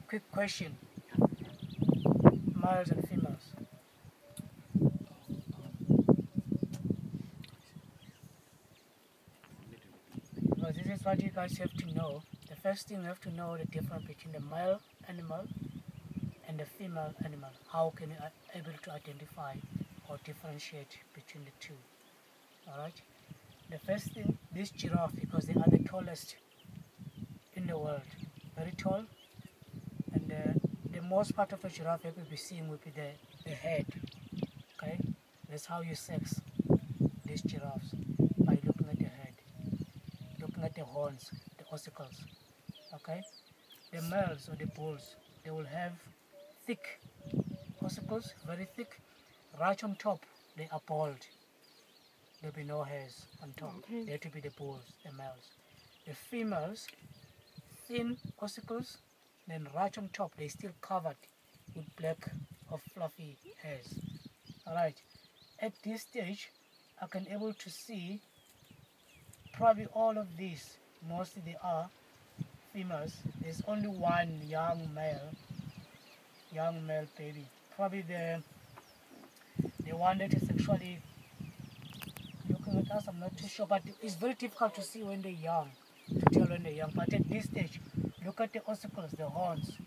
quick question. Males and females. Because this is what you guys have to know. The first thing you have to know the difference between the male animal and the female animal. How can you able to identify or differentiate between the two? Alright? The first thing, this giraffe, because they are the tallest in the world. Very tall. And the most part of a giraffe you will be seeing will be the head. Okay? That's how you sex these giraffes, by looking at the head, looking at the horns, the ossicles. Okay? The males or the bulls, they will have thick ossicles, very thick. Right on top, they are bald. There'll be no hairs on top. Okay. They have to be the bulls, the males. The females, thin ossicles, then right on top, they're still covered with black or fluffy hairs. Alright, at this stage, I can able to see probably all of these, mostly they are females. There's only one young male baby. Probably the one that is actually looking at us, I'm not too sure, but it's very difficult to see when they're young, to tell when they're young. But at this stage, look at the ossicles, the horns,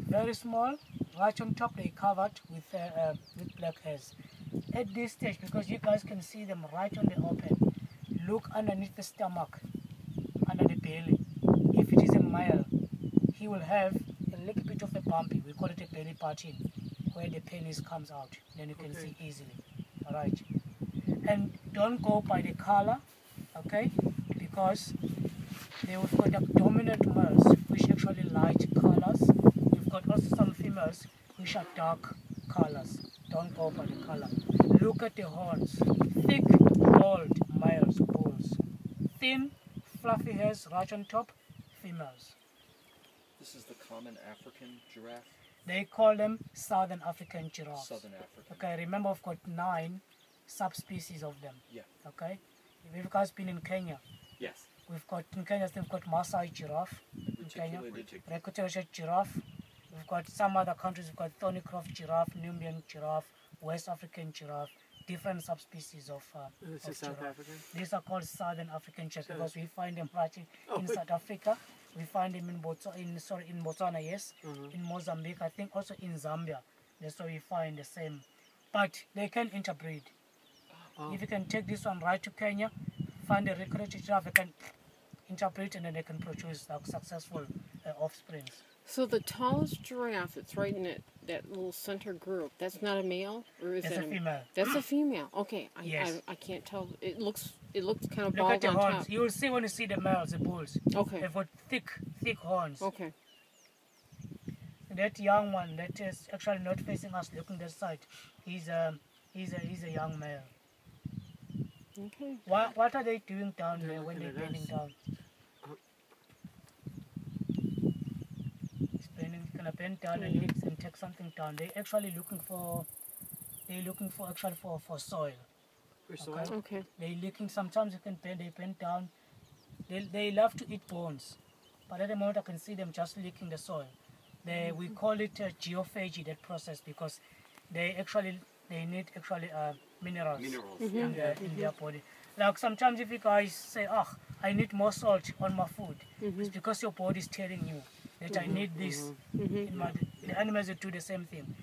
very small. Right on top, they're covered with black hairs. At this stage, because you guys can see them right on the open, look underneath the stomach, under the belly. If it is a male, he will have a little bit of a bumpy, we call it a belly button, where the penis comes out, then you can see easily. Alright, and don't go by the color, okay, because we've got dominant males which actually light colors. We've got also some females which are dark colors. Don't go by the color. Look at the horns. Thick, bald males, bulls. Thin, fluffy hairs right on top, females. This is the common African giraffe? They call them Southern African giraffes. Southern African. Okay, remember we've got 9 subspecies of them. Yeah. Okay? We've guys been in Kenya. Yes. We've got in Kenya, we've got Maasai giraffe in Kenya, reticulated giraffe. We've got some other countries, we've got Thornycroft giraffe, Nubian giraffe, West African giraffe, different subspecies of This is South African? These are called Southern African giraffes because we find them right in South Africa. We find them in Botswana, yes, in Mozambique, I think also in Zambia. That's where we find the same. But they can interbreed. If you can take this one right to Kenya, find a reticulated giraffe, they can interbreed and then they can produce successful offspring. So the tallest giraffe that's right in that little center group, that's not a male? Or is That's that a female. That's a female. Okay. Yes. I can't tell. It looks kind of Look at bald the on horns. top. You will see when you see the males, the bulls. Okay. They've got thick horns. Okay. That young one that is actually not facing us, looking that side, he's a young male. Okay. What are they doing down there when they're bending down? He's gonna bend down and take something down. They're actually looking for soil. For soil? Okay. They looking, sometimes they bend down. They love to eat bones. But at the moment I can see them just licking the soil. We call it geophagy, that process, because they need minerals in their body. Like sometimes if you guys say, I need more salt on my food, it's because your body is telling you that I need this. The animals will do the same thing.